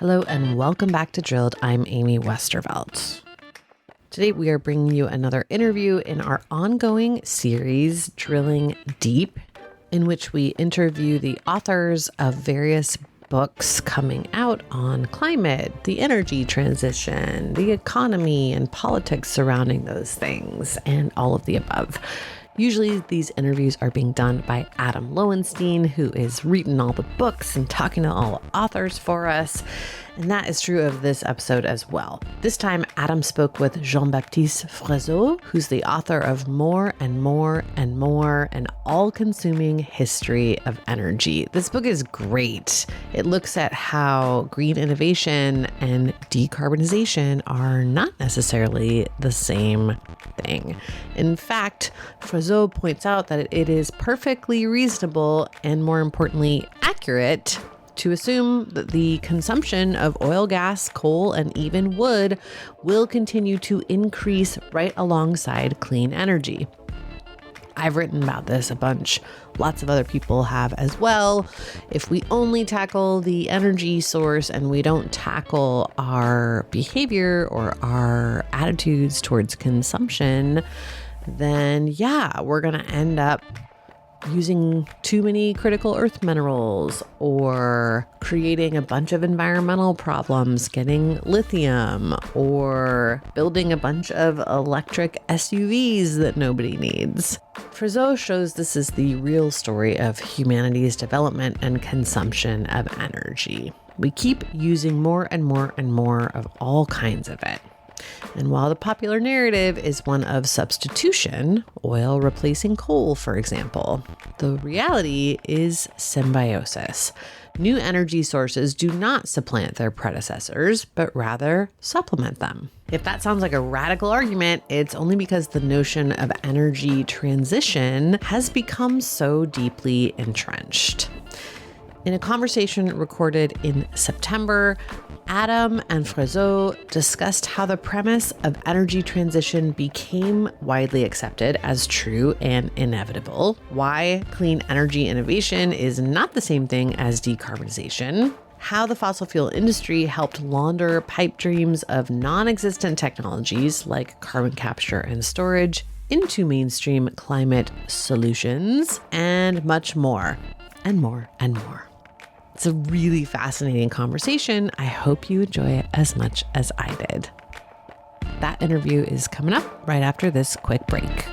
Hello and welcome back to Drilled. I'm Amy Westervelt. Today we are bringing you another interview in our ongoing series, Drilling Deep, in which we interview the authors of various books coming out on climate, the energy transition, the economy, and politics surrounding those things, and all of the above. Usually these interviews are being done by Adam Lowenstein, who is reading all the books and talking to all the authors for us. And that is true of this episode as well. This time, Adam spoke with Jean-Baptiste Fressoz, who's the author of More and More and More, an all-consuming history of energy. This book is great. It looks at how green innovation and decarbonization are not necessarily the same thing. In fact, Fressoz points out that it is perfectly reasonable and, more importantly, accurate to assume that the consumption of oil, gas, coal, and even wood will continue to increase right alongside clean energy. I've written about this a bunch. Lots of other people have as well. If we only tackle the energy source and we don't tackle our behavior or our attitudes towards consumption, then we're going to end up using too many critical earth minerals or creating a bunch of environmental problems, getting lithium, or building a bunch of electric SUVs that nobody needs. Fressoz shows this is the real story of humanity's development and consumption of energy. We keep using more and more and more of all kinds of it. And while the popular narrative is one of substitution, oil replacing coal, for example, the reality is symbiosis. New energy sources do not supplant their predecessors, but rather supplement them. If that sounds like a radical argument, it's only because the notion of energy transition has become so deeply entrenched. In a conversation recorded in September, Adam and Fressoz discussed how the premise of energy transition became widely accepted as true and inevitable, why clean energy innovation is not the same thing as decarbonization, how the fossil fuel industry helped launder pipe dreams of non-existent technologies like carbon capture and storage into mainstream climate solutions, and much more, and more, and more. It's a really fascinating conversation. I hope you enjoy it as much as I did. That interview is coming up right after this quick break.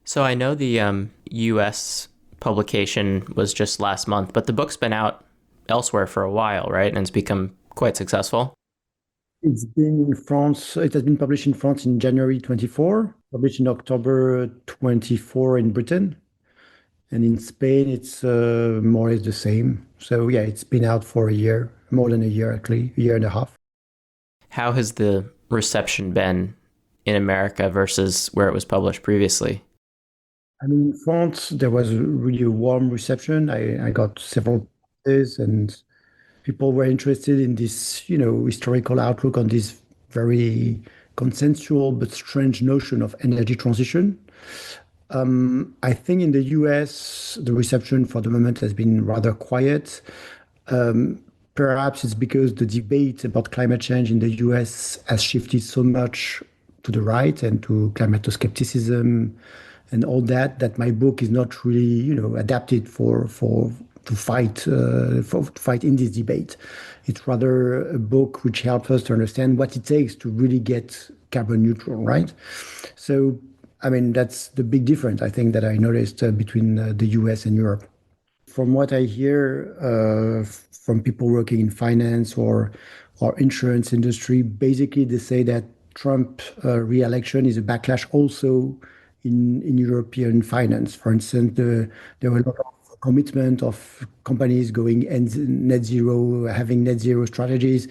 So I know the U.S. publication was just last month, but the book's been out elsewhere for a while, right? And it's become quite successful. It's been in France. It has been published in France in January 24, published in October 24 in Britain. And in Spain, it's more or less the same. So it's been out for a year, more than a year, actually, a year and a half. How has the reception been in America versus where it was published previously? I mean, in France, there was really a warm reception. I got several pieces and people were interested in this, historical outlook on this very consensual but strange notion of energy transition. I think in the US, the reception for the moment has been rather quiet. Perhaps it's because the debate about climate change in the US has shifted so much to the right and to climato-skepticism and all that my book is not really, adapted to fight in this debate. It's rather a book which helps us to understand what it takes to really get carbon neutral, right? So, I mean, that's the big difference, I think, that I noticed between the US and Europe. From what I hear from people working in finance or insurance industry, basically they say that Trump re-election is a backlash also in European finance. For instance, there were a lot of commitment of companies going net zero, having net zero strategies,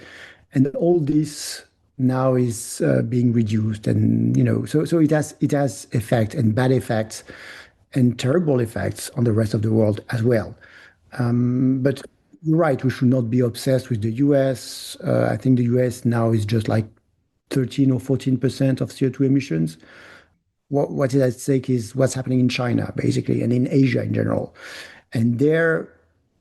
and all this now is being reduced, and so it has effect and bad effects and terrible effects on the rest of the world as well. But You're right. We should not be obsessed with the US. I think the US now is just like 13 or 14% of CO2 emissions. What is at stake is what's happening in China, basically, and in Asia in general. And there,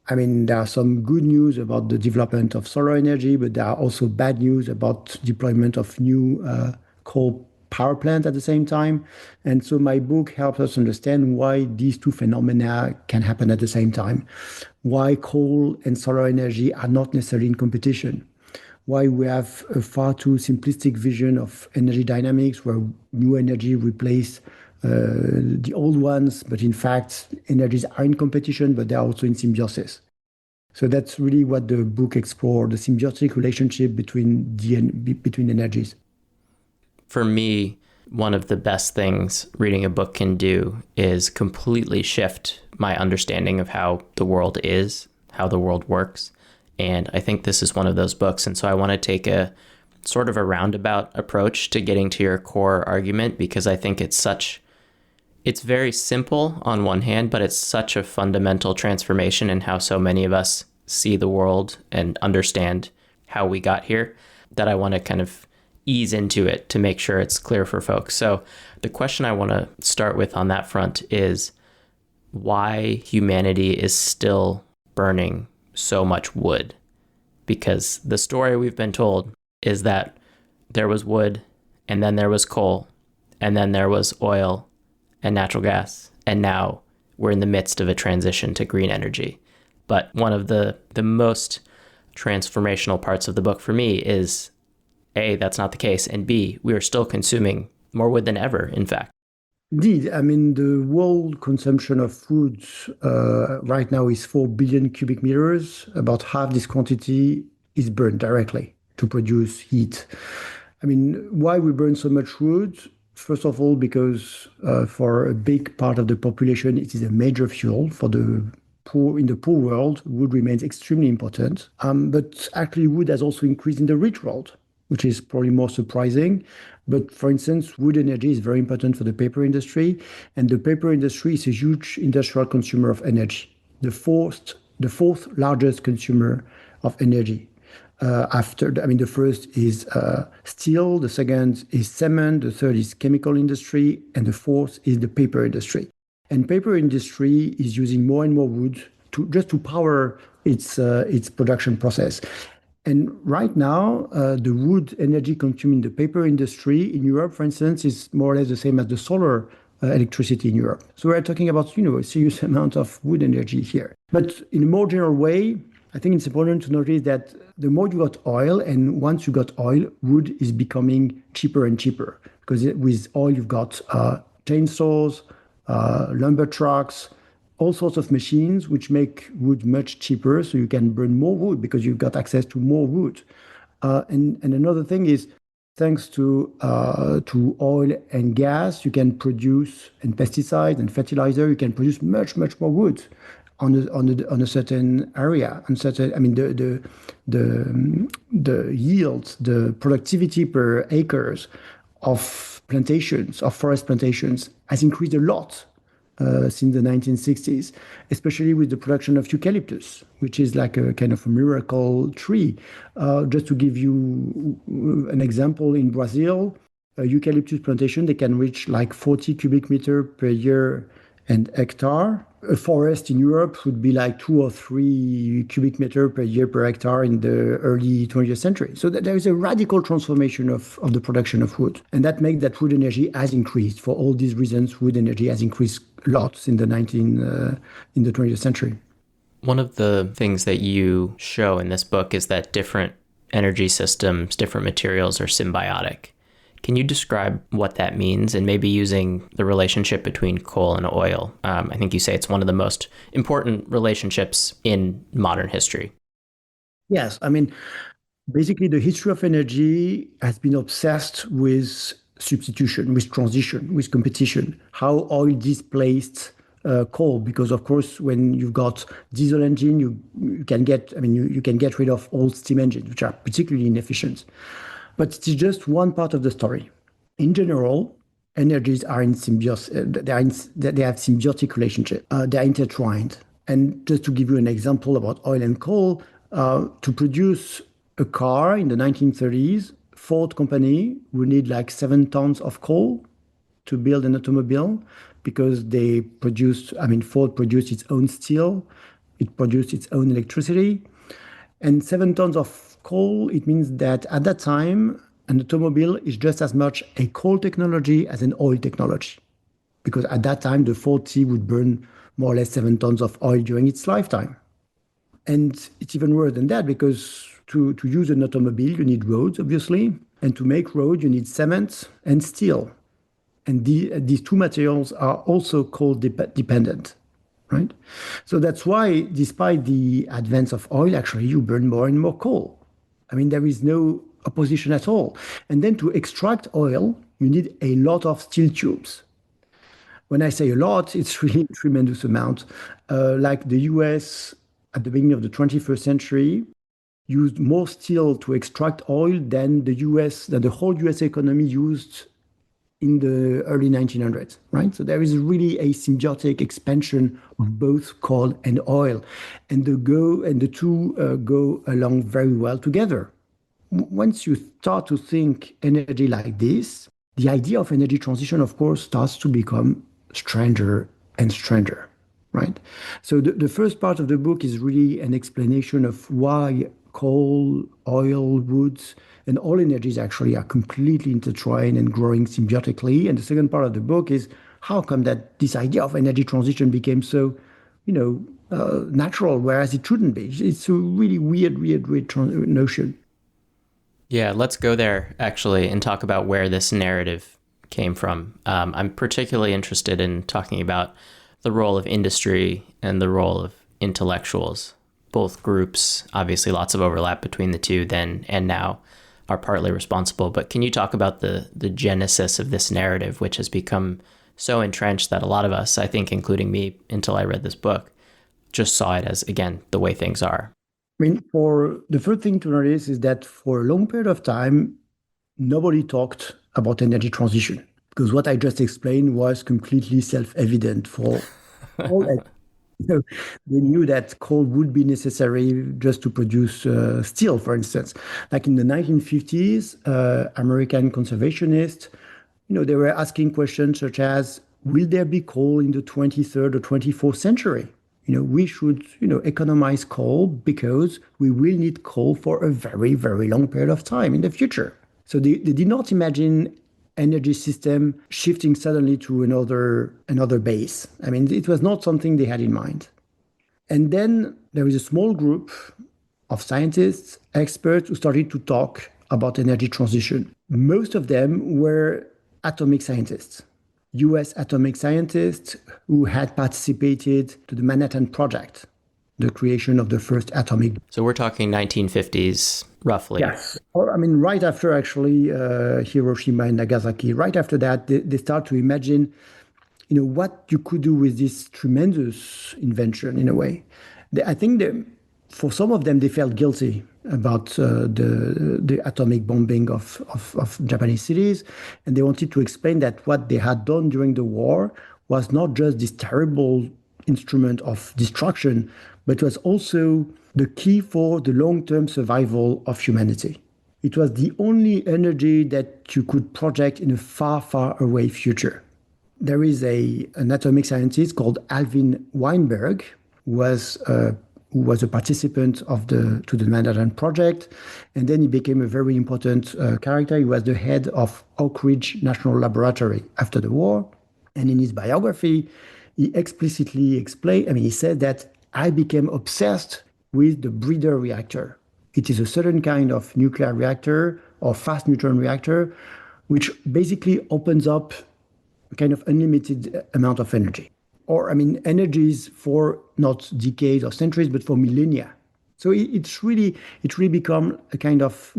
I mean, there are some good news about the development of solar energy, but there are also bad news about deployment of new coal power plants at the same time. And so my book helps us understand why these two phenomena can happen at the same time, why coal and solar energy are not necessarily in competition, why we have a far too simplistic vision of energy dynamics where new energy replace the old ones, but in fact, energies are in competition, but they're also in symbiosis. So that's really what the book explored, the symbiotic relationship between energies. For me, one of the best things reading a book can do is completely shift my understanding of how the world is, how the world works. And I think this is one of those books. And so I want to take a sort of a roundabout approach to getting to your core argument, because I think it's very simple on one hand, but it's such a fundamental transformation in how so many of us see the world and understand how we got here, that I want to kind of ease into it to make sure it's clear for folks. So the question I want to start with on that front is why humanity is still burning so much wood. Because the story we've been told is that there was wood, and then there was coal, and then there was oil and natural gas, and now we're in the midst of a transition to green energy. But one of the most transformational parts of the book for me is A, that's not the case, and B, we are still consuming more wood than ever, in fact. Indeed, I mean, the world consumption of food right now is 4 billion cubic meters. About half this quantity is burned directly to produce heat. I mean, why we burn so much wood? First of all, because for a big part of the population, it is a major fuel. For the poor, in the poor world, wood remains extremely important. But actually, wood has also increased in the rich world, which is probably more surprising. But for instance, wood energy is very important for the paper industry. And the paper industry is a huge industrial consumer of energy, the fourth largest consumer of energy. The first is steel, the second is cement, the third is chemical industry, and the fourth is the paper industry. And paper industry is using more and more wood to power its production process. And right now, the wood energy consumed in the paper industry in Europe, for instance, is more or less the same as the solar electricity in Europe. So we're talking about, a serious amount of wood energy here. But in a more general way, I think it's important to notice that the more you got oil, and once you got oil, wood is becoming cheaper and cheaper. Because with oil, you've got chainsaws, lumber trucks, all sorts of machines which make wood much cheaper, so you can burn more wood because you've got access to more wood. And another thing is, thanks to oil and gas, you can produce, and pesticides and fertilizer, you can produce much more wood on a certain area. The yields, the productivity per acres of forest plantations has increased a lot since the 1960s, especially with the production of eucalyptus, which is like a kind of a miracle tree. Just to give you an example, in Brazil, a eucalyptus plantation, they can reach like 40 cubic meter per year and hectare. A forest in Europe would be like 2 or 3 cubic meter per year per hectare in the early 20th century. So there is a radical transformation of the production of wood. And that makes that wood energy has increased. For all these reasons, wood energy has increased lots in the 20th century. One of the things that you show in this book is that different energy systems, different materials are symbiotic. Can you describe what that means, and maybe using the relationship between coal and oil? I think you say it's one of the most important relationships in modern history. Yes. Basically, the history of energy has been obsessed with substitution, with transition, with competition, how oil displaced coal, because of course, when you've got diesel engine, you can get rid of old steam engines, which are particularly inefficient. But it's just one part of the story. In general, energies are in symbiosis. They have symbiotic relationship. They are intertwined. And just to give you an example about oil and coal, to produce a car in the 1930s, Ford company would need like 7 tons of coal to build an automobile because Ford produced its own steel, it produced its own electricity. And 7 tons of coal, it means that at that time, an automobile is just as much a coal technology as an oil technology. Because at that time, the Ford T would burn more or less 7 tons of oil during its lifetime. And it's even worse than that because to use an automobile, you need roads, obviously. And to make roads, you need cement and steel. And these two materials are also coal dependent, right? So that's why, despite the advance of oil, actually, you burn more and more coal. I mean, there is no opposition at all. And then to extract oil, you need a lot of steel tubes. When I say a lot, it's really a tremendous amount. Like the US at the beginning of the 21st century used more steel to extract oil than the whole US economy used in the early 1900s, right? So there is really a symbiotic expansion of both coal and oil, and the two go along very well together. Once you start to think energy like this, the idea of energy transition, of course, starts to become stranger and stranger, right? So the first part of the book is really an explanation of why coal, oil, woods, and all energies actually are completely intertwined and growing symbiotically. And the second part of the book is how come that this idea of energy transition became so, natural, whereas it shouldn't be. It's a really weird notion. Yeah, let's go there actually and talk about where this narrative came from. I'm particularly interested in talking about the role of industry and the role of intellectuals. Both groups, obviously lots of overlap between the two then and now, are partly responsible. But can you talk about the genesis of this narrative, which has become so entrenched that a lot of us, I think, including me, until I read this book, just saw it as, again, the way things are? I mean, for the first thing to notice is that for a long period of time, nobody talked about energy transition because what I just explained was completely self-evident for all. They knew that coal would be necessary just to produce steel, for instance. Like in the 1950s, American conservationists, they were asking questions such as, will there be coal in the 23rd or 24th century? We should, economize coal because we will need coal for a very, very long period of time in the future. So they did not imagine energy system shifting suddenly to another base. I mean, it was not something they had in mind. And then there is a small group of scientists, experts who started to talk about energy transition. Most of them were atomic scientists, US atomic scientists who had participated to the Manhattan Project, the creation of the first atomic. So we're talking 1950s, roughly. Yes. Or, right after actually Hiroshima and Nagasaki, right after that, they start to imagine, what you could do with this tremendous invention in a way. I think for some of them, they felt guilty about the atomic bombing of Japanese cities. And they wanted to explain that what they had done during the war was not just this terrible instrument of destruction, but was also the key for the long-term survival of humanity. It was the only energy that you could project in a far, far away future. There is an atomic scientist called Alvin Weinberg, who was a participant to the Manhattan Project, and then he became a very important character. He was the head of Oak Ridge National Laboratory after the war, and in his biography, he explicitly explained. He said that I became obsessed with the breeder reactor. It is a certain kind of nuclear reactor or fast neutron reactor, which basically opens up a kind of unlimited amount of energy. Or, energies for not decades or centuries, but for millennia. So it's really become a kind of,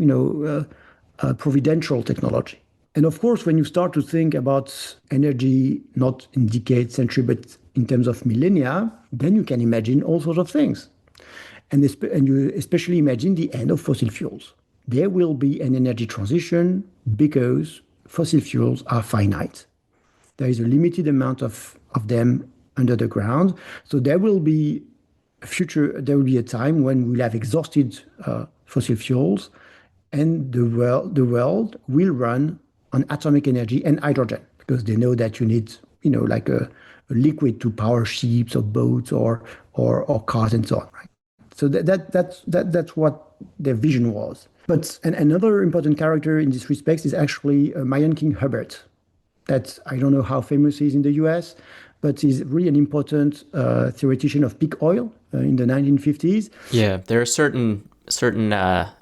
providential technology. And of course, when you start to think about energy, not in decades, century, but in terms of millennia, then you can imagine all sorts of things. And you especially imagine the end of fossil fuels. There will be an energy transition because fossil fuels are finite. There is a limited amount of them under the ground. So there will be there will be a time when we'll have exhausted fossil fuels, and the world will run on atomic energy and hydrogen, because they know that you need, like a liquid to power ships or boats or cars and so on, right? So that's what their vision was. But another important character in this respect is actually Marion King Hubbert. That I don't know how famous he is in the US, but he's really an important theoretician of peak oil in the 1950s. Yeah, there are certain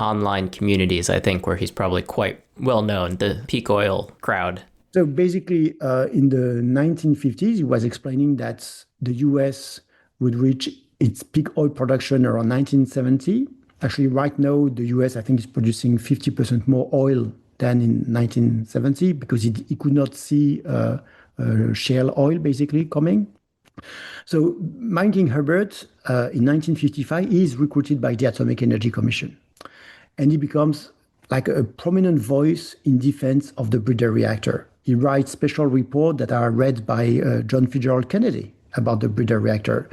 online communities, I think, where he's probably quite well known, the peak oil crowd. So basically, in the 1950s, he was explaining that the US would reach its peak oil production around 1970. Actually, right now, the US, I think, is producing 50% more oil than in 1970, because he could not see shale oil basically coming. So Marion King Hubbert, in 1955, is recruited by the Atomic Energy Commission. And he becomes like a prominent voice in defense of the breeder reactor. He writes special reports that are read by John Fitzgerald Kennedy about the breeder reactor.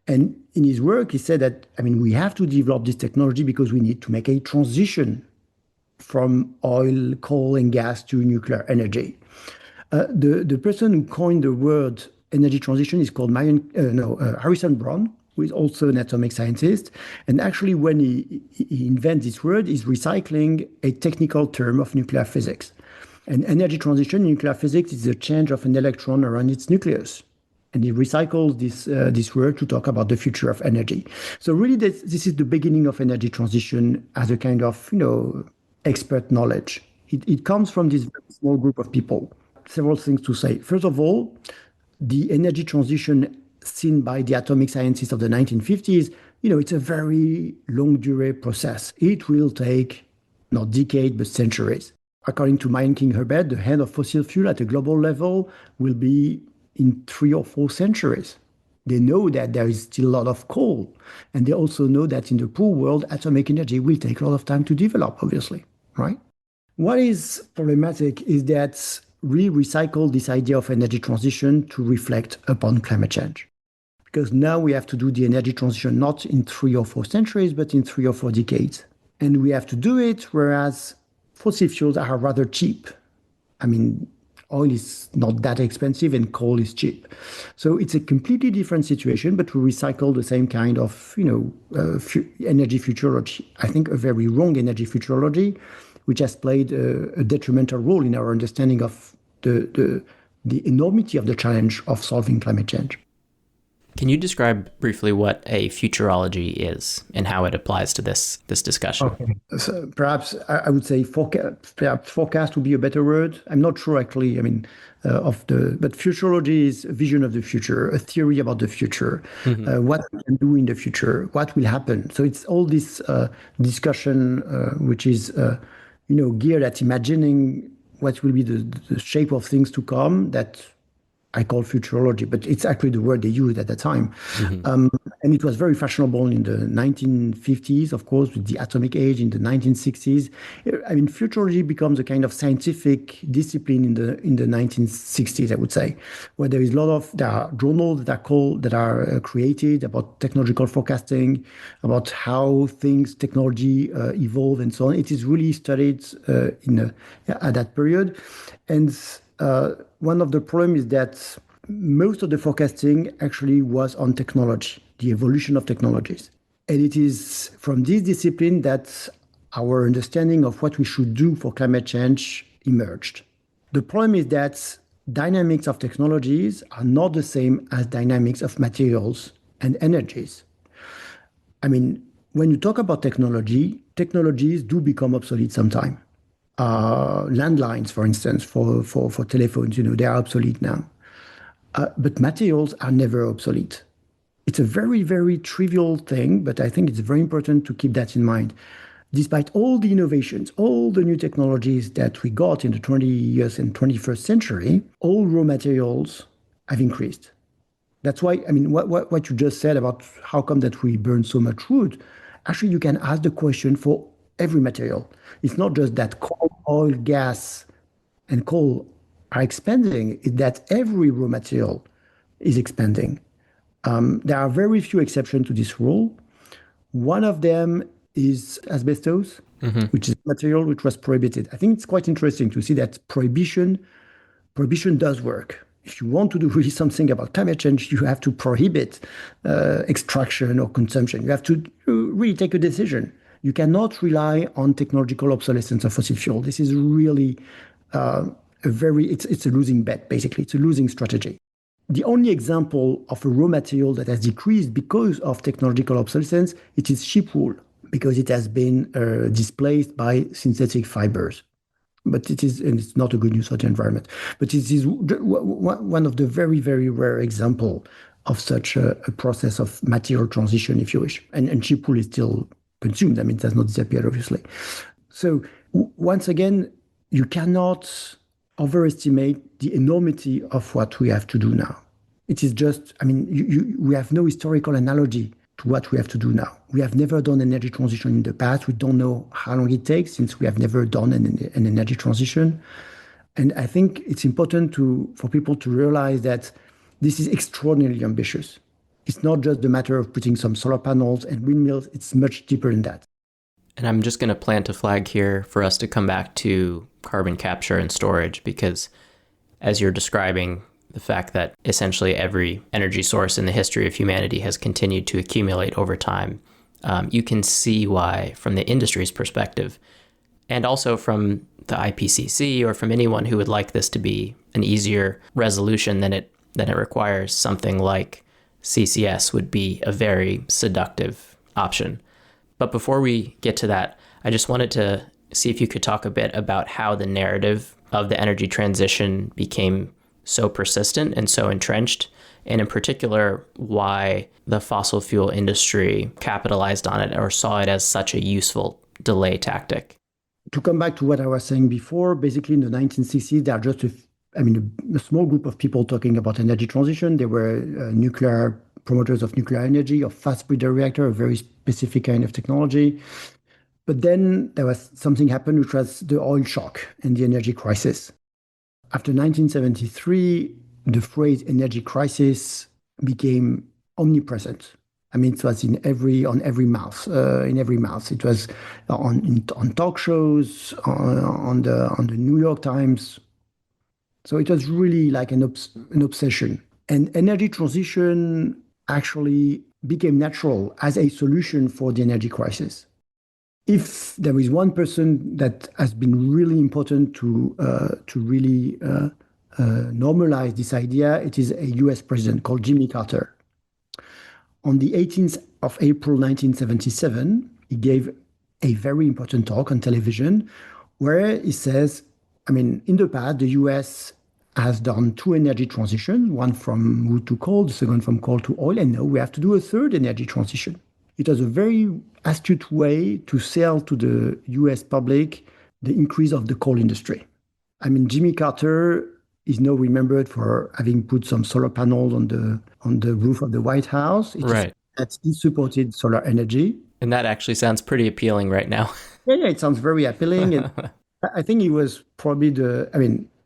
And in his work, he said that, we have to develop this technology because we need to make a transition from oil, coal, and gas to nuclear energy. The person who coined the word energy transition is called Harrison Brown, who is also an atomic scientist. And actually, when he invents this word, he's recycling a technical term of nuclear physics. And energy transition in nuclear physics is the change of an electron around its nucleus. And he recycles this word to talk about the future of energy. So really, this is the beginning of energy transition as a kind of, expert knowledge. It comes from this very small group of people. Several things to say. First of all, the energy transition seen by the atomic scientists of the 1950s, it's a very long-durée process. It will take not decades, but centuries. According to Marion King Hubbert, the end of fossil fuel at a global level will be in 3 or 4 centuries. They know that there is still a lot of coal. And they also know that in the poor world, atomic energy will take a lot of time to develop, obviously, right? What is problematic is that we recycle this idea of energy transition to reflect upon climate change. Because now we have to do the energy transition not in 3 or 4 centuries, but in 3 or 4 decades. And we have to do it whereas fossil fuels are rather cheap. Oil is not that expensive and coal is cheap. So it's a completely different situation, but we recycle the same kind of, energy futurology. I think a very wrong energy futurology, which has played a detrimental role in our understanding of the enormity of the challenge of solving climate change. Can you describe briefly what a futurology is and how it applies to this discussion? Okay. So perhaps I would say forecast would be a better word. I'm not sure actually. But futurology is a vision of the future, a theory about the future, what we can do in the future, what will happen. So it's all this discussion which is geared at imagining what will be the shape of things to come that I call futurology, but it's actually the word they used at the time. And it was very fashionable in the 1950s, of course, with the atomic age in the 1960s. Futurology becomes a kind of scientific discipline in the 1960s, I would say, where there are journals that are created about technological forecasting, about how technology evolve and so on. It is really studied at that period. And one of the problems is that most of the forecasting actually was on technology, the evolution of technologies. And it is from this discipline that our understanding of what we should do for climate change emerged. The problem is that dynamics of technologies are not the same as dynamics of materials and energies. When you talk about technologies do become obsolete sometime. Landlines, for instance, for telephones, they are obsolete now. But materials are never obsolete. It's a very, very trivial thing, but I think it's very important to keep that in mind. Despite all the innovations, all the new technologies that we got in the 20th and 21st century, all raw materials have increased. That's why, what you just said about how come that we burn so much wood, actually you can ask the question for every material. It's not just that coal, oil, gas, and coal are expanding, it's that every raw material is expanding. There are very few exceptions to this rule. One of them is asbestos, which is a material which was prohibited. I think it's quite interesting to see that prohibition does work. If you want to do really something about climate change, you have to prohibit extraction or consumption. You have to really take a decision. You cannot rely on technological obsolescence of fossil fuel. This is really it's a losing bet, basically. It's a losing strategy. The only example of a raw material that has decreased because of technological obsolescence, it is sheep wool, because it has been displaced by synthetic fibers. But and it's not a good news for the environment. But it is one of the very, very rare examples of such a process of material transition, if you wish. And sheep wool is still consumed. I mean, it has not disappeared, obviously. So once again, you cannot overestimate the enormity of what we have to do now. It is just, I mean, we have no historical analogy to what we have to do now. We have never done energy transition in the past. We don't know how long it takes since we have never done an energy transition. And I think it's important for people to realize that this is extraordinarily ambitious. It's not just a matter of putting some solar panels and windmills. It's much deeper than that. And I'm just going to plant a flag here for us to come back to carbon capture and storage, because as you're describing the fact that essentially every energy source in the history of humanity has continued to accumulate over time, you can see why, from the industry's perspective, and also from the IPCC or from anyone who would like this to be an easier resolution than it requires, something like CCS would be a very seductive option. But before we get to that, I just wanted to see if you could talk a bit about how the narrative of the energy transition became so persistent and so entrenched, and in particular, why the fossil fuel industry capitalized on it or saw it as such a useful delay tactic. To come back to what I was saying before, basically in the 1960s, there are just a small group of people talking about energy transition. They were nuclear promoters of nuclear energy, of fast breeder reactor, a very specific kind of technology. But then there was something happened, which was the oil shock and the energy crisis. After 1973, the phrase energy crisis became omnipresent. I mean, it was on every mouth. It was on talk shows, on the New York Times. So it was really like an obsession. And energy transition actually became natural as a solution for the energy crisis. If there is one person that has been really important to really normalize this idea, it is a US president called Jimmy Carter. On the 18th of April 1977, he gave a very important talk on television where he says, I mean, in the past, the US has done two energy transitions, one from wood to coal, the second from coal to oil, and now we have to do a third energy transition. It was a very astute way to sell to the US public the increase of the coal industry. I mean, Jimmy Carter is now remembered for having put some solar panels on the roof of the White House. Right. That he supported solar energy. And that actually sounds pretty appealing right now. Yeah, it sounds very appealing. And I think he was probably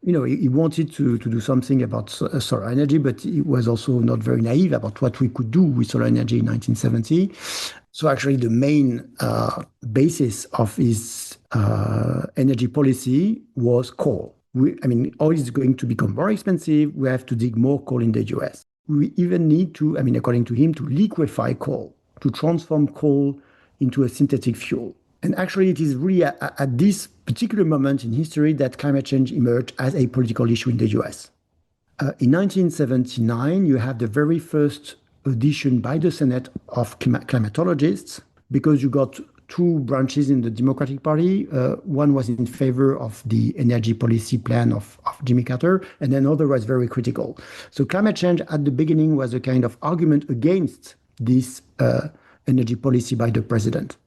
he wanted to do something about solar energy, but he was also not very naive about what we could do with solar energy in 1970. So actually the main basis of his energy policy was coal. Oil is going to become more expensive. We have to dig more coal in the US. We even need to, according to him, to liquefy coal, to transform coal into a synthetic fuel. And actually, it is really at this particular moment in history that climate change emerged as a political issue in the US. In 1979, you have the very first audition by the Senate of climatologists, because you got two branches in the Democratic Party. One was in favor of the energy policy plan of Jimmy Carter, and another was very critical. So climate change at the beginning was a kind of argument against this energy policy by the president.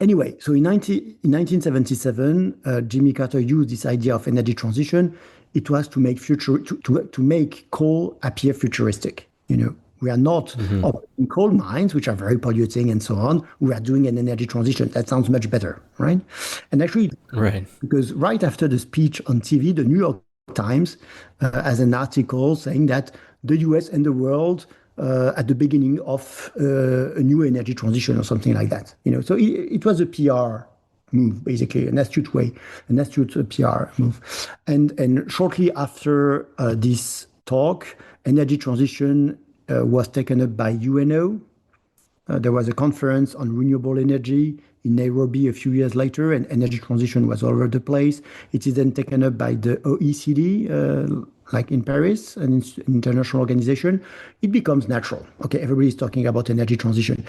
Anyway, so in 1977, Jimmy Carter used this idea of energy transition. It was to make to make coal appear futuristic. We are not operating coal mines, which are very polluting and so on. We are doing an energy transition. That sounds much better, right? And actually, right, because right after the speech on TV, the New York Times has an article saying that the US and the world at the beginning of a new energy transition or something like that. So it was a PR move, basically, an astute PR move. And shortly after this talk, energy transition was taken up by UNO. There was a conference on renewable energy in Nairobi a few years later, and energy transition was all over the place. It is then taken up by the OECD, like in Paris, an international organization. It becomes natural. Okay, everybody's talking about energy transition.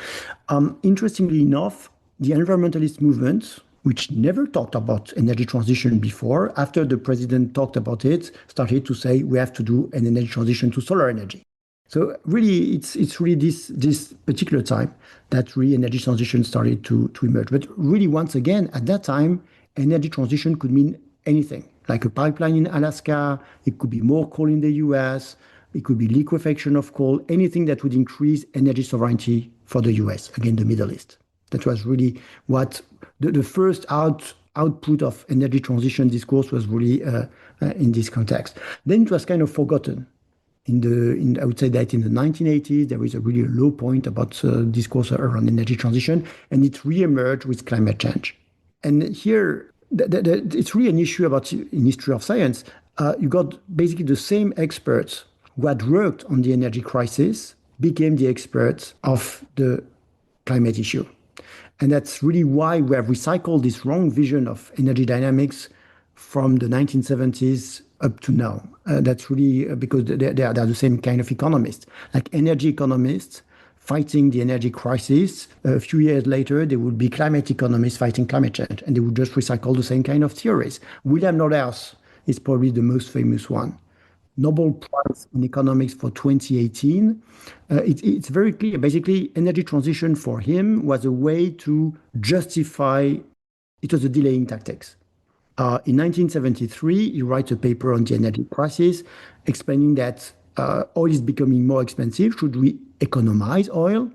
Interestingly enough, the environmentalist movement, which never talked about energy transition before, after the president talked about it, started to say we have to do an energy transition to solar energy. So really, it's really this particular time that really energy transition started to emerge. But really, once again, at that time, energy transition could mean anything, like a pipeline in Alaska. It could be more coal in the US. It could be liquefaction of coal, anything that would increase energy sovereignty for the US, again, the Middle East. That was really what the first output of energy transition discourse was really in this context. Then it was kind of forgotten. I would say that in the 1980s, there was a really low point about discourse around energy transition, and it reemerged with climate change. And here, it's really an issue about in history of science. You got basically the same experts who had worked on the energy crisis became the experts of the climate issue. And that's really why we have recycled this wrong vision of energy dynamics from the 1970s up to now. That's really because they are the same kind of economists, like energy economists fighting the energy crisis. A few years later, there would be climate economists fighting climate change, and they would just recycle the same kind of theories. William Nordhaus is probably the most famous one. Nobel Prize in Economics for 2018. It's very clear. Basically, energy transition for him was a way to justify, it was a delaying tactics. In 1973, he writes a paper on the energy crisis, explaining that oil is becoming more expensive. Should we economize oil,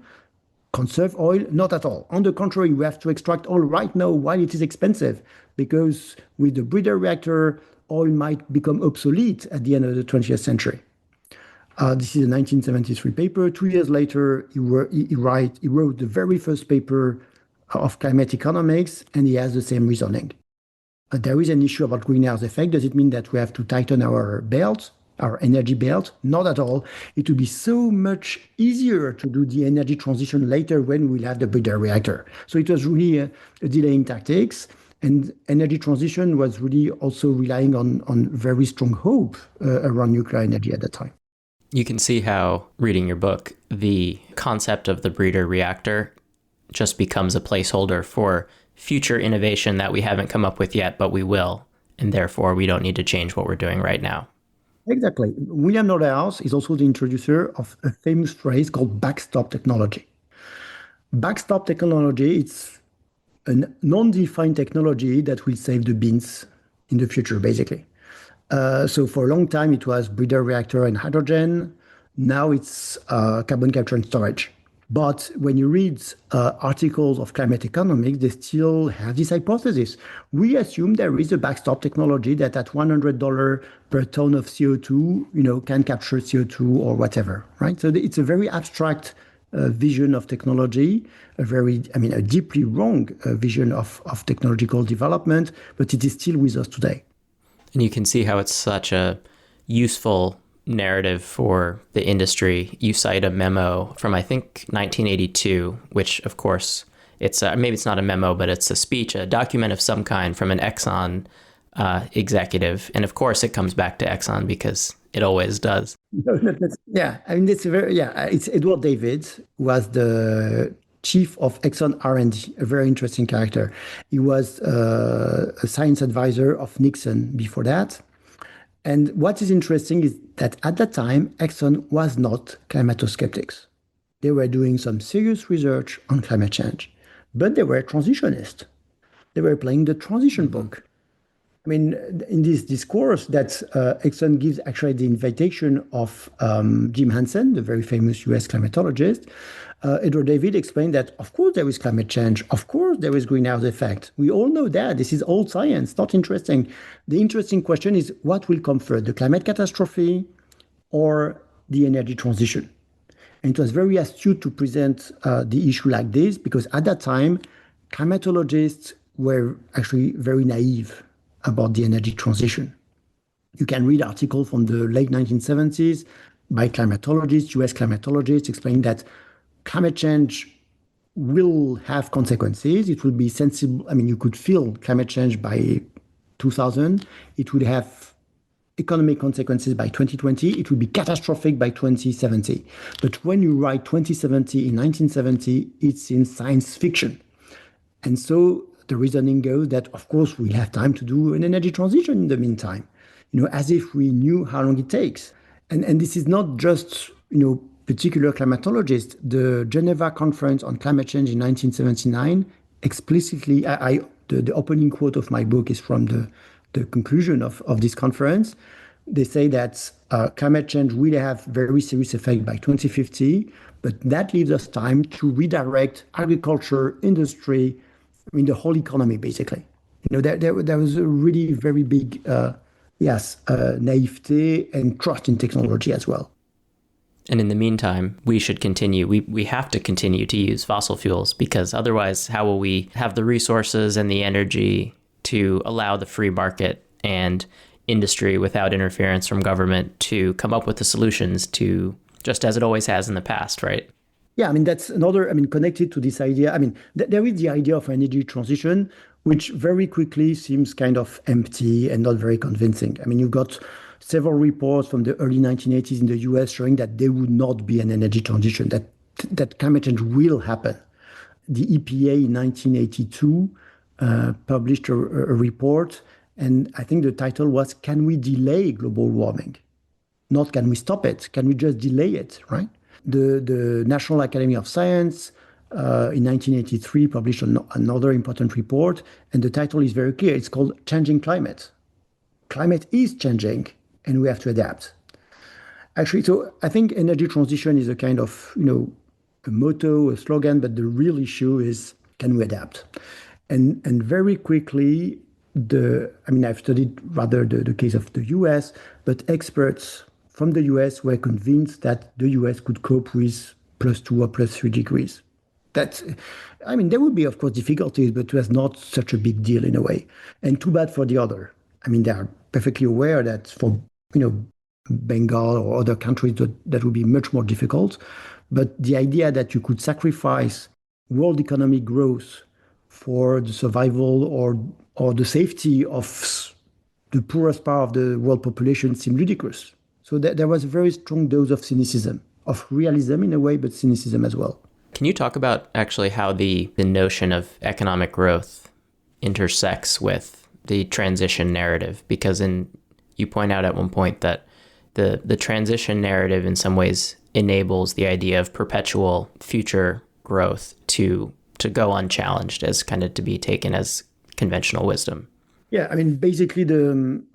conserve oil? Not at all. On the contrary, we have to extract oil right now while it is expensive, because with the breeder reactor, oil might become obsolete at the end of the 20th century. This is a 1973 paper. 2 years later, he wrote the very first paper of climate economics, and he has the same reasoning. There is an issue about greenhouse effect. Does it mean that we have to tighten our belt, our energy belt? Not at all. It will be so much easier to do the energy transition later when we'll have the breeder reactor. So it was really a delaying tactics. And energy transition was really also relying on very strong hope around nuclear energy at that time. You can see how, reading your book, the concept of the breeder reactor just becomes a placeholder for future innovation that we haven't come up with yet, but we will. And therefore, we don't need to change what we're doing right now. Exactly. William Nordhaus is also the introducer of a famous phrase called backstop technology. Backstop technology, it's a non-defined technology that will save the beans in the future, basically. So for a long time, it was breeder reactor and hydrogen. Now it's carbon capture and storage. But when you read articles of climate economics, they still have this hypothesis. We assume there is a backstop technology that at $100 per ton of CO2, can capture CO2 or whatever, right? So it's a very abstract vision of technology, a deeply wrong vision of technological development, but it is still with us today. And you can see how it's such a useful narrative for the industry. You cite a memo from, I think, 1982, which, of course, it's maybe it's not a memo, but it's a speech, a document of some kind from an Exxon executive. And of course, it comes back to Exxon because it always does. It's Edward David, who was the chief of Exxon R&D, a very interesting character. He was a science advisor of Nixon before that. And what is interesting is that at that time, Exxon was not climato-skeptics. They were doing some serious research on climate change, but they were transitionists. They were playing the transition book. I mean, in this discourse that Exxon gives actually the invitation of Jim Hansen, the very famous US climatologist, Edward David explained that, of course, there is climate change. Of course, there is greenhouse effect. We all know that. This is old science, not interesting. The interesting question is what will come first, the climate catastrophe or the energy transition? And it was very astute to present the issue like this, because at that time, climatologists were actually very naive about the energy transition. You can read articles from the late 1970s by climatologists, US climatologists, explaining that climate change will have consequences. It will be sensible. I mean, you could feel climate change by 2000. It would have economic consequences by 2020. It would be catastrophic by 2070. But when you write 2070 in 1970, it's in science fiction. And so the reasoning goes that, of course, we'll have time to do an energy transition in the meantime, as if we knew how long it takes. And this is not just, particular climatologists. The Geneva Conference on Climate Change in 1979 explicitly, the opening quote of my book is from the conclusion of this conference. They say that climate change will have very serious effect by 2050, but that leaves us time to redirect agriculture, industry, the whole economy, basically. There was a really very big, naivete and trust in technology as well. And in the meantime, we should continue. We have to continue to use fossil fuels, because otherwise, how will we have the resources and the energy to allow the free market and industry without interference from government to come up with the solutions to, just as it always has in the past, right? Yeah, that's another, connected to this idea. There is the idea of energy transition, which very quickly seems kind of empty and not very convincing. You've got several reports from the early 1980s in the US showing that there would not be an energy transition, that climate change will happen. The EPA in 1982 published a report, and I think the title was, "Can we delay global warming?" Not can we stop it, can we just delay it, right? The National Academy of Science in 1983 published another important report, and the title is very clear. It's called Changing Climate. Climate is changing, and we have to adapt. Actually, so I think energy transition is a kind of, a motto, a slogan, but the real issue is, can we adapt? And very quickly, I've studied rather the case of the US, but experts from the US were convinced that the US could cope with +2 or +3 degrees. There would be, of course, difficulties, but it was not such a big deal in a way. And too bad for the other. They are perfectly aware that for, Bengal or other countries, that would be much more difficult. But the idea that you could sacrifice world economic growth for the survival or the safety of the poorest part of the world population seemed ludicrous. So there was a very strong dose of cynicism, of realism in a way, but cynicism as well. Can you talk about actually how the notion of economic growth intersects with the transition narrative? Because you point out at one point that the transition narrative in some ways enables the idea of perpetual future growth to go unchallenged, as kind of to be taken as conventional wisdom. Yeah, basically,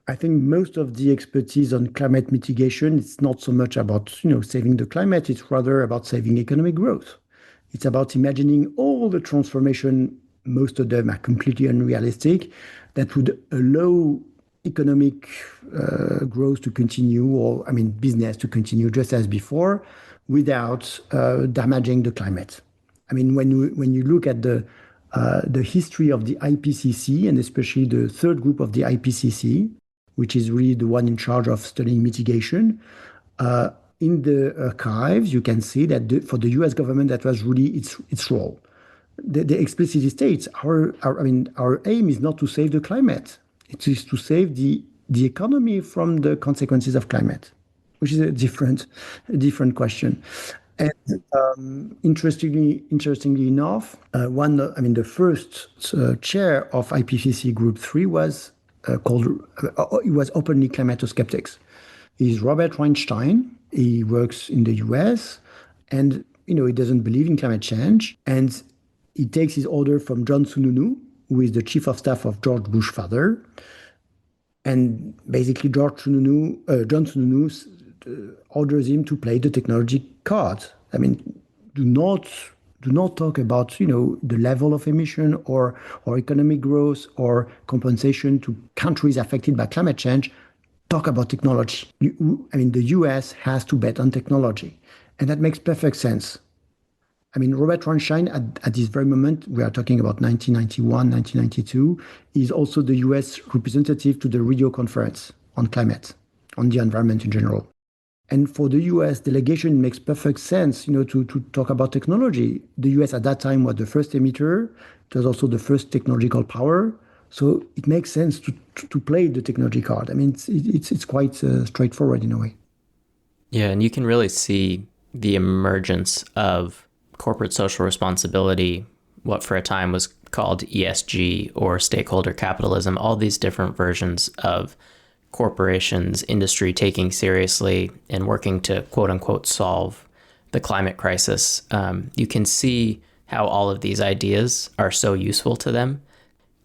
I think most of the expertise on climate mitigation, it's not so much about, saving the climate, it's rather about saving economic growth. It's about imagining all the transformation, most of them are completely unrealistic, that would allow economic growth to continue, or business to continue just as before, without damaging the climate. When you look at the history of the IPCC, and especially the third group of the IPCC, which is really the one in charge of studying mitigation, in the archives, you can see that for the US government, that was really its role. They explicitly states our aim is not to save the climate; it is to save the economy from the consequences of climate, which is a different question. And interestingly enough, the first chair of IPCC Group 3 was it was openly climato-skeptics. He's Robert Weinstein. He works in the US, and he doesn't believe in climate change. And he takes his order from John Sununu, who is the chief of staff of George Bush father. And basically, John Sununu orders him to play the technology card. Do not talk about the level of emission or economic growth or compensation to countries affected by climate change. Talk about technology. The US has to bet on technology. And that makes perfect sense. I mean, Robert Ronstein, at this very moment, we are talking about 1991, 1992, is also the US representative to the Rio Conference on climate, on the environment in general. And for the US delegation, it makes perfect sense, to talk about technology. The US at that time was the first emitter. It was also the first technological power. So it makes sense to play the technology card. I mean, it's quite straightforward in a way. Yeah, and you can really see the emergence of corporate social responsibility, what for a time was called ESG or stakeholder capitalism, all these different versions of corporations, industry taking seriously and working to quote unquote solve the climate crisis. You can see how all of these ideas are so useful to them.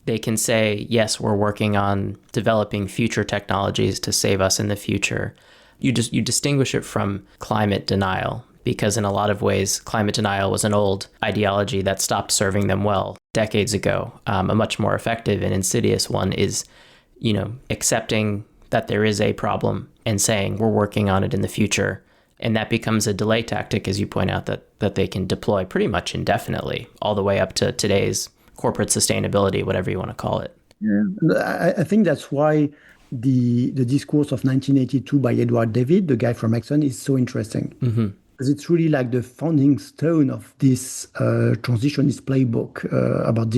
They can say, yes, we're working on developing future technologies to save us in the future. You distinguish it from climate denial, because in a lot of ways, climate denial was an old ideology that stopped serving them well decades ago. A much more effective and insidious one is, accepting that there is a problem and saying we're working on it in the future. And that becomes a delay tactic, as you point out, that they can deploy pretty much indefinitely, all the way up to today's corporate sustainability, whatever you want to call it. Yeah. I think that's why the discourse of 1982 by Edward David, the guy from Exxon, is so interesting. Mm-hmm. Because it's really like the founding stone of this transitionist playbook about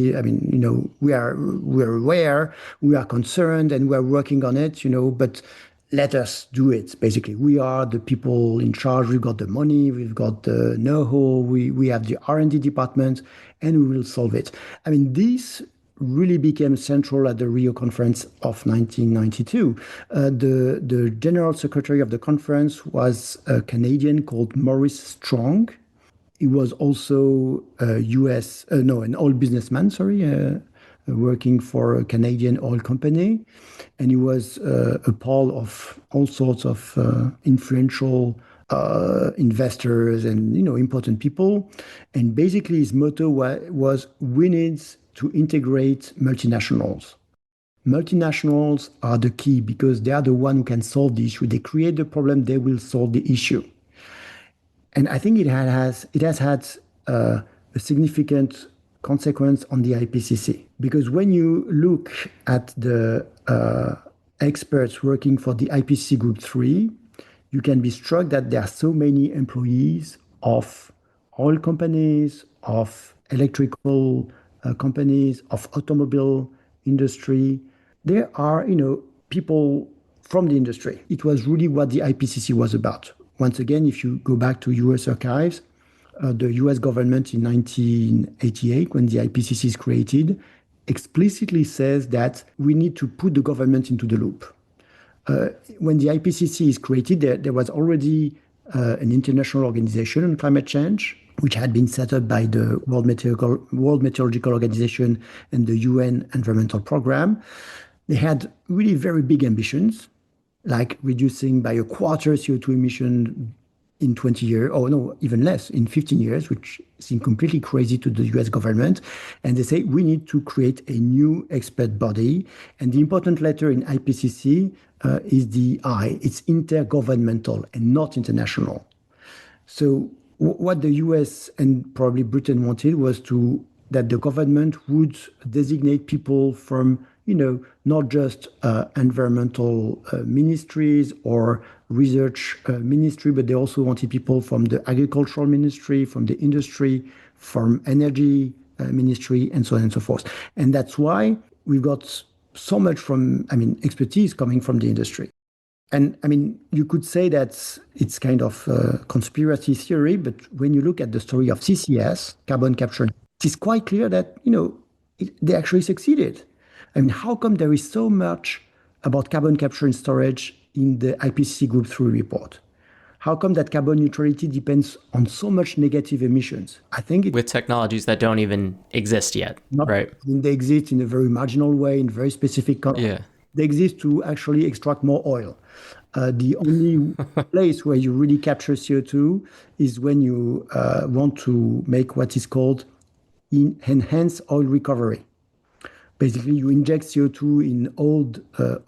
we are aware, we are concerned, and we are working on it, but let us do it. Basically, we are the people in charge. We've got the money, we've got the know-how, we have the R&D department, and we will solve it. I mean, this really became central at the Rio Conference of 1992. The general secretary of the conference was a Canadian called Maurice Strong. He was also an oil businessman, working for a Canadian oil company. And he was a part of all sorts of influential investors and, important people. And basically his motto was we need to integrate multinationals. Multinationals are the key because they are the one who can solve the issue. They create the problem, they will solve the issue. And I think it has had a significant consequence on the IPCC. Because when you look at the experts working for the IPCC Group 3, you can be struck that there are so many employees of oil companies, of electrical companies, of automobile industry. There are, people from the industry. It was really what the IPCC was about. Once again, if you go back to US archives, the US government in 1988, when the IPCC is created, explicitly says that we need to put the government into the loop. When the IPCC is created, there was already an international organization on climate change, which had been set up by the World Meteorological Organization and the UN Environmental Program. They had really very big ambitions, like reducing by a quarter CO2 emission in 20 years, or no, even less, in 15 years, which seemed completely crazy to the US government. And they say, we need to create a new expert body. And the important letter in IPCC is the I. It's intergovernmental and not international. So what the US and probably Britain wanted was that the government would designate people from, not just environmental ministries or research ministry, but they also wanted people from the agricultural ministry, from the industry, from energy ministry, and so on and so forth. And that's why we've got so much expertise coming from the industry. And you could say that it's kind of a conspiracy theory, but when you look at the story of CCS, carbon capture, it's quite clear that, they actually succeeded. How come there is so much about carbon capture and storage in the IPCC Group 3 report? How come that carbon neutrality depends on so much negative emissions? I think with technologies that don't even exist yet, right? They exist in a very marginal way, in very specific countries. Yeah. They exist to actually extract more oil. The only place where you really capture CO2 is when you want to make what is called enhanced oil recovery. Basically, you inject CO2 in old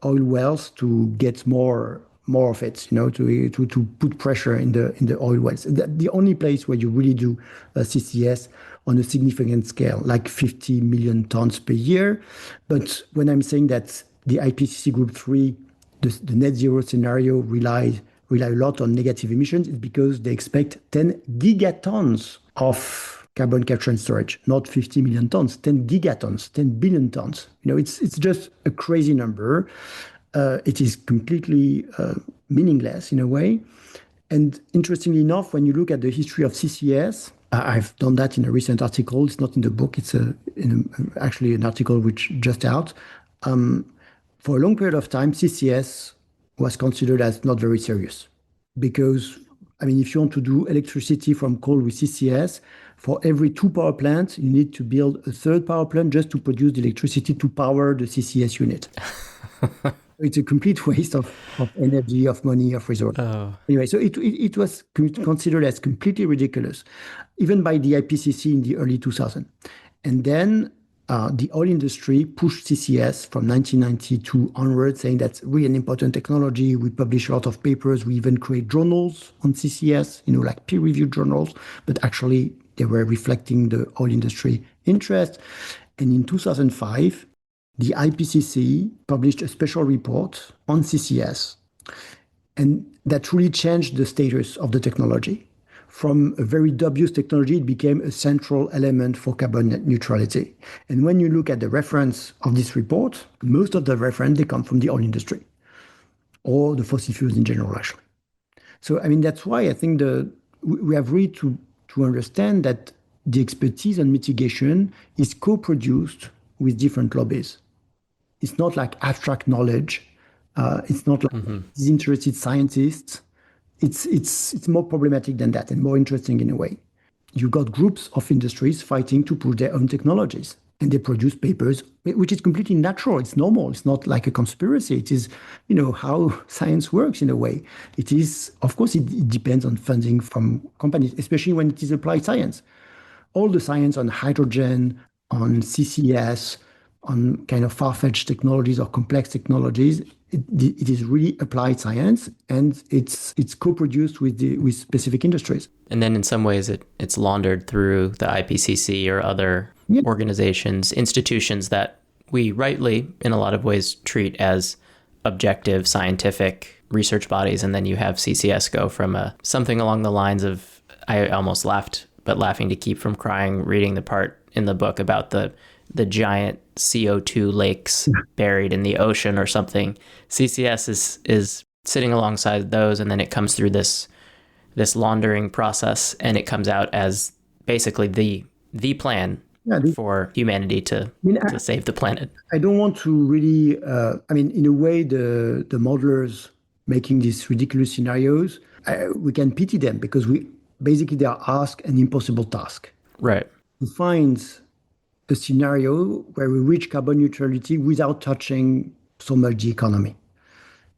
oil wells to get more more of it, to put pressure in the oil wells. The only place where you really do CCS on a significant scale, like 50 million tons per year. But when I'm saying that the IPCC Group 3, the net zero scenario rely a lot on negative emissions, it's because they expect 10 gigatons of carbon capture and storage, not 50 million tons, 10 gigatons, 10 billion tons. It's just a crazy number. It is completely meaningless in a way. And interestingly enough, when you look at the history of CCS, I've done that in a recent article. It's not in the book. It's actually an article which just out. For a long period of time, CCS was considered as not very serious because, if you want to do electricity from coal with CCS, for every 2 power plants, you need to build a 3rd power plant just to produce the electricity to power the CCS unit. It's a complete waste of energy, of money, of resources. Oh. Anyway, so it was considered as completely ridiculous, even by the IPCC in the early 2000s. And then the oil industry pushed CCS from 1992 onward, saying that's really an important technology. We publish a lot of papers. We even create journals on CCS, like peer-reviewed journals. But actually, they were reflecting the oil industry interest. And in 2005, the IPCC published a special report on CCS. And that really changed the status of the technology. From a very dubious technology, it became a central element for carbon neutrality. And when you look at the reference of this report, most of the reference, they come from the oil industry or the fossil fuels in general, actually. So, that's why I think we have really to understand that the expertise on mitigation is co-produced with different lobbies. It's not like abstract knowledge. It's not like disinterested scientists. It's more problematic than that and more interesting in a way. You've got groups of industries fighting to push their own technologies, and they produce papers, which is completely natural. It's normal. It's not like a conspiracy. It is, how science works in a way. It is, of course, it depends on funding from companies, especially when it is applied science. All the science on hydrogen, on CCS, on kind of far-fetched technologies or complex technologies, it is really applied science, and it's co-produced with specific industries. And then in some ways it's laundered through the IPCC or other organizations, institutions that we rightly, in a lot of ways, treat as objective scientific research bodies. And then you have CCS go from something along the lines of, I almost laughed, but laughing to keep from crying, reading the part in the book about the giant CO2 lakes buried in the ocean or something. CCS is sitting alongside those, and then it comes through this laundering process, and it comes out as basically the plan for humanity to save the planet. I don't want to really, in a way, the modelers making these ridiculous scenarios, we can pity them because they are asked an impossible task. Right. To find a scenario where we reach carbon neutrality without touching so much the economy.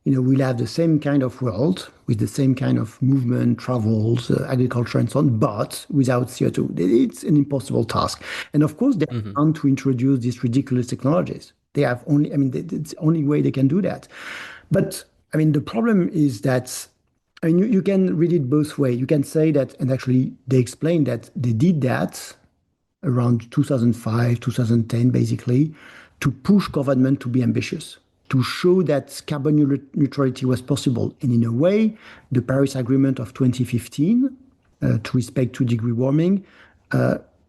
We'll have the same kind of world with the same kind of movement, travels, agriculture, and so on, but without CO2. It's an impossible task. And of course, they want to introduce these ridiculous technologies. They have it's the only way they can do that. But the problem is that, you can read it both ways. You can say that, and actually they explain that they did that around 2005, 2010, basically, to push government to be ambitious, to show that carbon neutrality was possible. And in a way, the Paris Agreement of 2015, to respect 2-degree warming,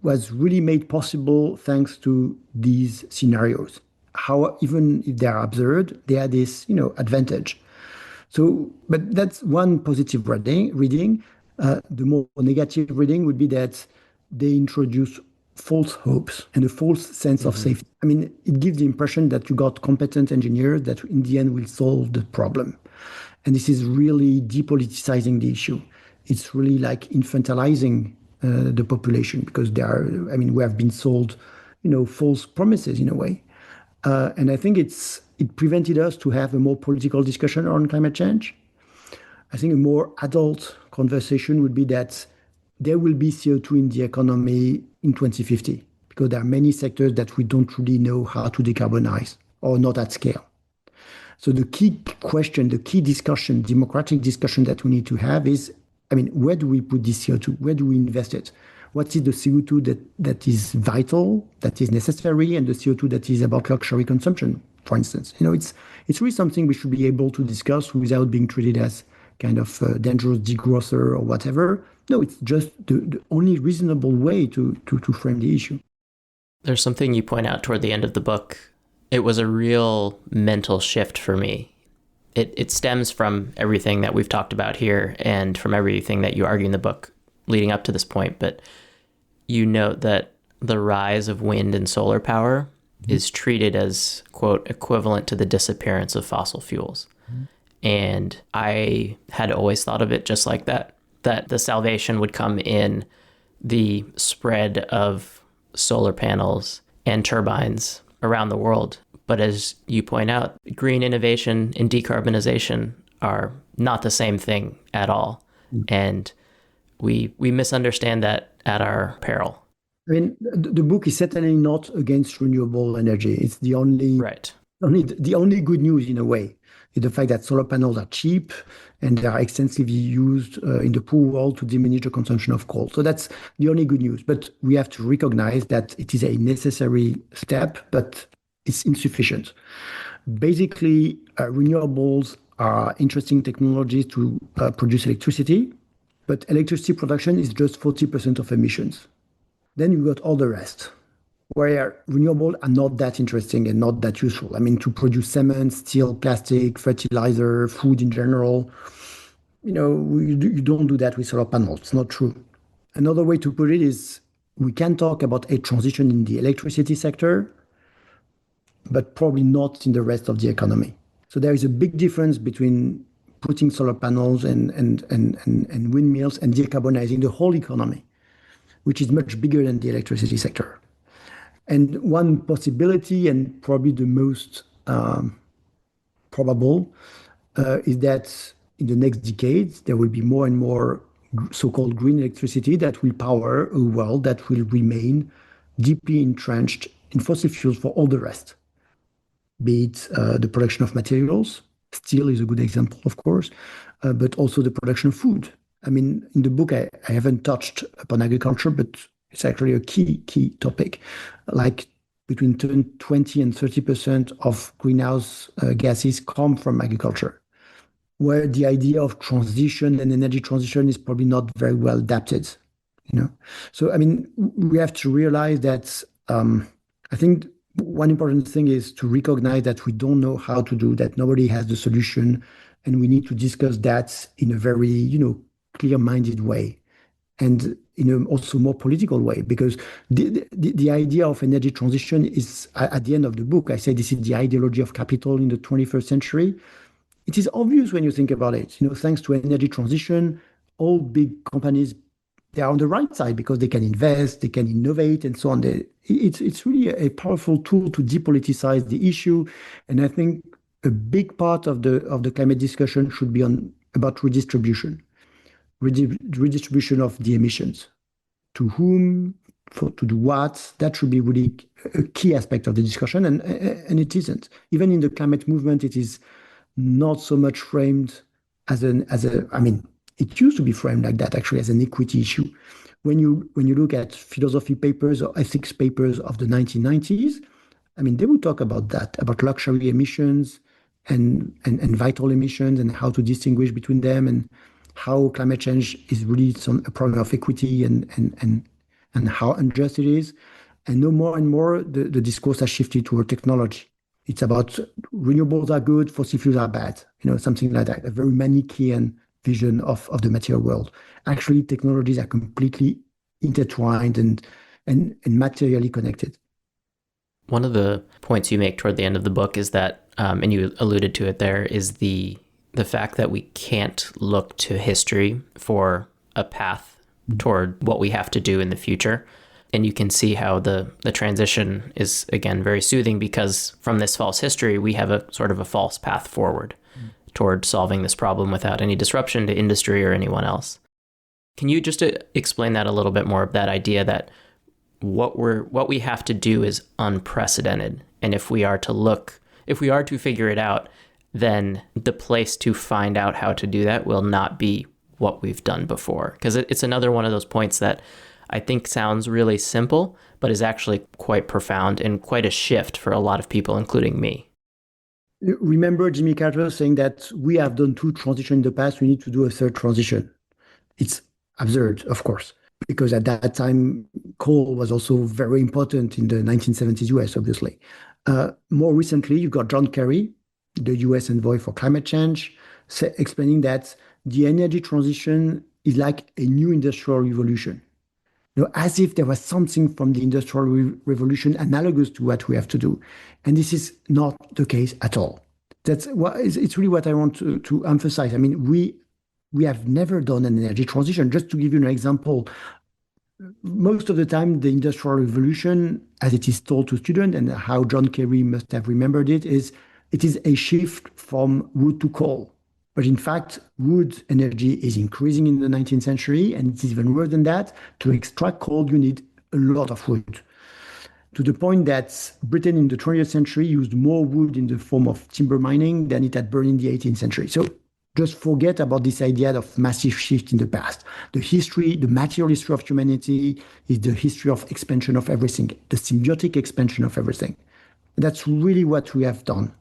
was really made possible thanks to these scenarios. How, even if they are absurd, they had this, advantage. So, but that's one positive reading. The more negative reading would be that they introduce false hopes and a false sense of safety. It gives the impression that you got competent engineers that in the end will solve the problem. And this is really depoliticizing the issue. It's really like infantilizing the population because we have been sold, false promises in a way. And I think it prevented us to have a more political discussion on climate change. I think a more adult conversation would be that there will be CO2 in the economy in 2050 because there are many sectors that we don't really know how to decarbonize or not at scale. So the key question, the key discussion, democratic discussion that we need to have is, I mean, where do we put this CO2? Where do we invest it? What is the CO2 that is vital, that is necessary, and the CO2 that is about luxury consumption, for instance? It's really something we should be able to discuss without being treated as kind of dangerous degrosser or whatever. No, it's just the only reasonable way to frame the issue. There's something you point out toward the end of the book. It was a real mental shift for me. It stems from everything that we've talked about here and from everything that you argue in the book leading up to this point. But you note that the rise of wind and solar power is treated as, quote, equivalent to the disappearance of fossil fuels. And I had always thought of it just like that the salvation would come in the spread of solar panels and turbines around the world. But as you point out, green innovation and decarbonization are not the same thing at all. And we misunderstand that at our peril. I mean, the book is certainly not against renewable energy. It's the only good news in a way. The fact that solar panels are cheap and they are extensively used in the poor world to diminish the consumption of coal. So that's the only good news. But we have to recognize that it is a necessary step, but it's insufficient. Basically, renewables are interesting technologies to produce electricity, but electricity production is just 40% of emissions. Then you got all the rest, where renewables are not that interesting and not that useful. I mean, to produce cement, steel, plastic, fertilizer, food in general, you don't do that with solar panels. It's not true. Another way to put it is we can talk about a transition in the electricity sector, but probably not in the rest of the economy. So there is a big difference between putting solar panels and windmills and decarbonizing the whole economy, which is much bigger than the electricity sector. And one possibility, and probably the most probable, is that in the next decades, there will be more and more so-called green electricity that will power a world that will remain deeply entrenched in fossil fuels for all the rest. Be it the production of materials, steel is a good example, of course, but also the production of food. I mean, in the book, I haven't touched upon agriculture, but it's actually a key topic. Like between 20 and 30% of greenhouse gases come from agriculture, where the idea of transition and energy transition is probably not very well adapted. So I mean, we have to realize that I think one important thing is to recognize that we don't know how to do that. Nobody has the solution, and we need to discuss that in a very clear-minded way, and in a also more political way, because the idea of energy transition is, at the end of the book, I say this is the ideology of capital in the 21st century. It is obvious when you think about it. Thanks to energy transition, all big companies, they are on the right side because they can invest, they can innovate, and so on. It's really a powerful tool to depoliticize the issue, and I think a big part of the climate discussion should be about redistribution of the emissions. To whom, to do what, that should be really a key aspect of the discussion, and it isn't. Even in the climate movement, it is not so much framed I mean, it used to be framed like that, actually, as an equity issue. When you look at philosophy papers or ethics papers of the 1990s, I mean, they would talk about that, about luxury emissions and vital emissions, and how to distinguish between them, and how climate change is really a problem of equity, and how unjust it is. And no more and more, the discourse has shifted toward technology. It's about renewables are good, fossil fuels are bad, something like that, a very Manichaean vision of the material world. Actually, technologies are completely intertwined and materially connected. One of the points you make toward the end of the book is that, and you alluded to it there, is the fact that we can't look to history for a path toward what we have to do in the future. And you can see how the transition is, again, very soothing, because from this false history, we have a sort of a false path forward toward solving this problem without any disruption to industry or anyone else. Can you just explain that a little bit more, that idea that what we have to do is unprecedented, and if we are to figure it out, then the place to find out how to do that will not be what we've done before. Because it's another one of those points that I think sounds really simple, but is actually quite profound and quite a shift for a lot of people, including me. Remember Jimmy Carter saying that we have done 2 transitions in the past, we need to do a 3rd transition. It's absurd, of course, because at that time, coal was also very important in the 1970s US, obviously. More recently, you've got John Kerry, the US envoy for climate change, explaining that the energy transition is like a new industrial revolution. As if there was something from the Industrial Revolution analogous to what we have to do. And this is not the case at all. It's really what I want to emphasize. I mean, we have never done an energy transition. Just to give you an example, most of the time, the Industrial Revolution, as it is told to students and how John Kerry must have remembered it is a shift from wood to coal. But in fact, wood energy is increasing in the 19th century, and it's even worse than that. To extract coal, you need a lot of wood. To the point that Britain in the 20th century used more wood in the form of timber mining than it had burned in the 18th century. So just forget about this idea of massive shift in the past. The material history of humanity is the history of expansion of everything, the symbiotic expansion of everything. That's really what we have done.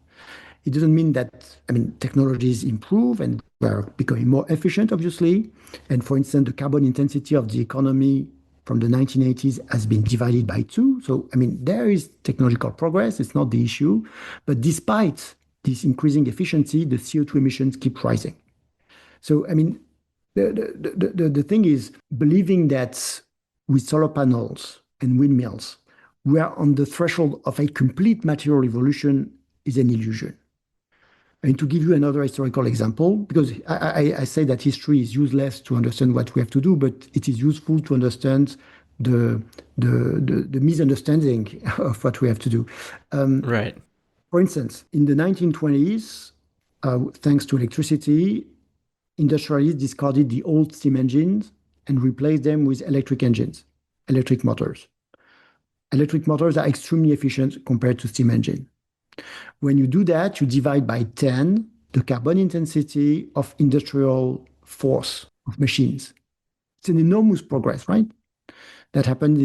It doesn't mean that, technologies improve and we're becoming more efficient, obviously. And for instance, the carbon intensity of the economy from the 1980s has been divided by 2. So, there is technological progress. It's not the issue. But despite this increasing efficiency, the CO2 emissions keep rising. So, the thing is, believing that with solar panels and windmills, we are on the threshold of a complete material revolution is an illusion. And to give you another historical example, because I say that history is useless to understand what we have to do, but it is useful to understand the misunderstanding of what we have to do. Right. For instance, in the 1920s, thanks to electricity, industrialists discarded the old steam engines and replaced them with electric engines, electric motors. Electric motors are extremely efficient compared to steam engines. When you do that, you divide by 10 the carbon intensity of industrial force of machines. It's an enormous progress, right? That happened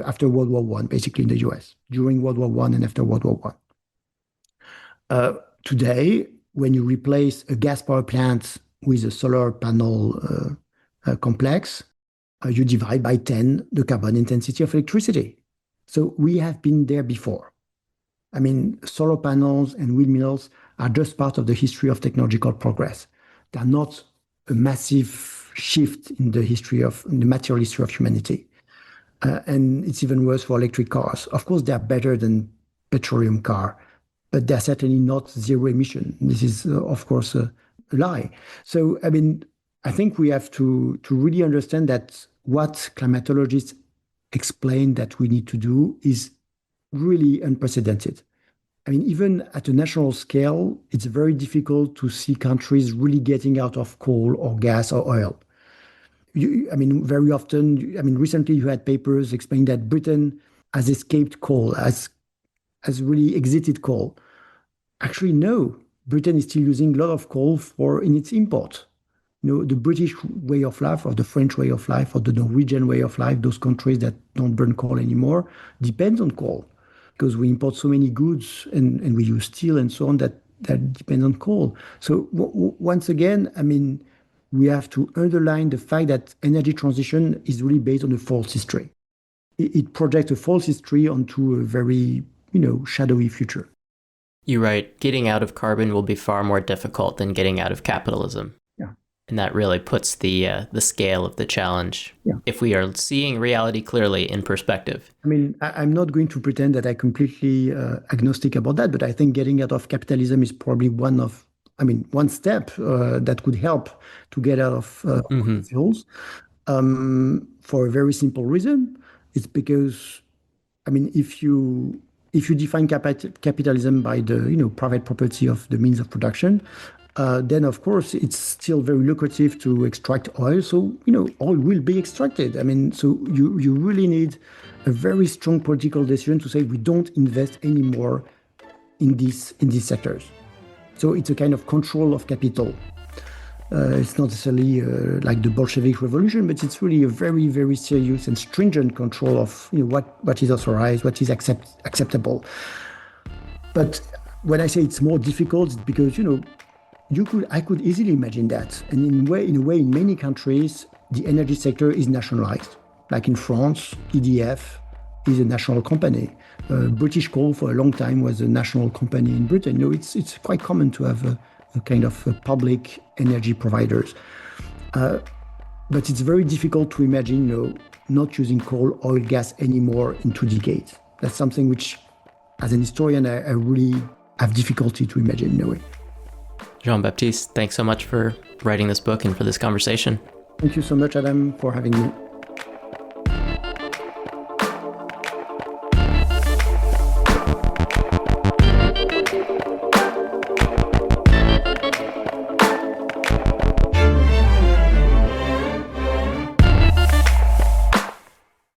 after World War I, basically in the US, during World War I and after World War I. Today, when you replace a gas power plant with a solar panel complex, you divide by 10 the carbon intensity of electricity. So we have been there before. Solar panels and windmills are just part of the history of technological progress. They're not a massive shift in the material history of humanity. And it's even worse for electric cars. Of course, they're better than petroleum car, but they're certainly not zero emission. This is, of course, a lie. So, I think we have to really understand that what climatologists explain that we need to do is really unprecedented. Even at a national scale, it's very difficult to see countries really getting out of coal or gas or oil. Very often, recently you had papers explaining that Britain has escaped coal, has really exited coal. Actually, no. Britain is still using a lot of coal in its import. The British way of life or the French way of life or the Norwegian way of life, those countries that don't burn coal anymore, depends on coal. Because we import so many goods and we use steel and so on that depends on coal. So once again, we have to underline the fact that energy transition is really based on a false history. It projects a false history onto a very, shadowy future. You're right. Getting out of carbon will be far more difficult than getting out of capitalism. And that really puts the scale of the challenge, if we are seeing reality clearly, in perspective. I'm not going to pretend that I'm completely agnostic about that, but I think getting out of capitalism is probably one step that could help to get out of fuels. For a very simple reason. It's because, if you define capitalism by the private property of the means of production, then of course it's still very lucrative to extract oil. So, oil will be extracted. So you really need a very strong political decision to say we don't invest anymore in these sectors. So it's a kind of control of capital. It's not necessarily like the Bolshevik Revolution, but it's really a very, very serious and stringent control of what is authorized, what is acceptable. But when I say it's more difficult, it's because I could easily imagine that. And in a way, in many countries, the energy sector is nationalized. Like in France, EDF is a national company. British Coal for a long time was a national company in Britain. It's quite common to have a kind of public energy providers. But it's very difficult to imagine, not using coal, oil, gas anymore in 2 decades. That's something which, as an historian, I really have difficulty to imagine in a way. Jean-Baptiste, thanks so much for writing this book and for this conversation. Thank you so much, Adam, for having me.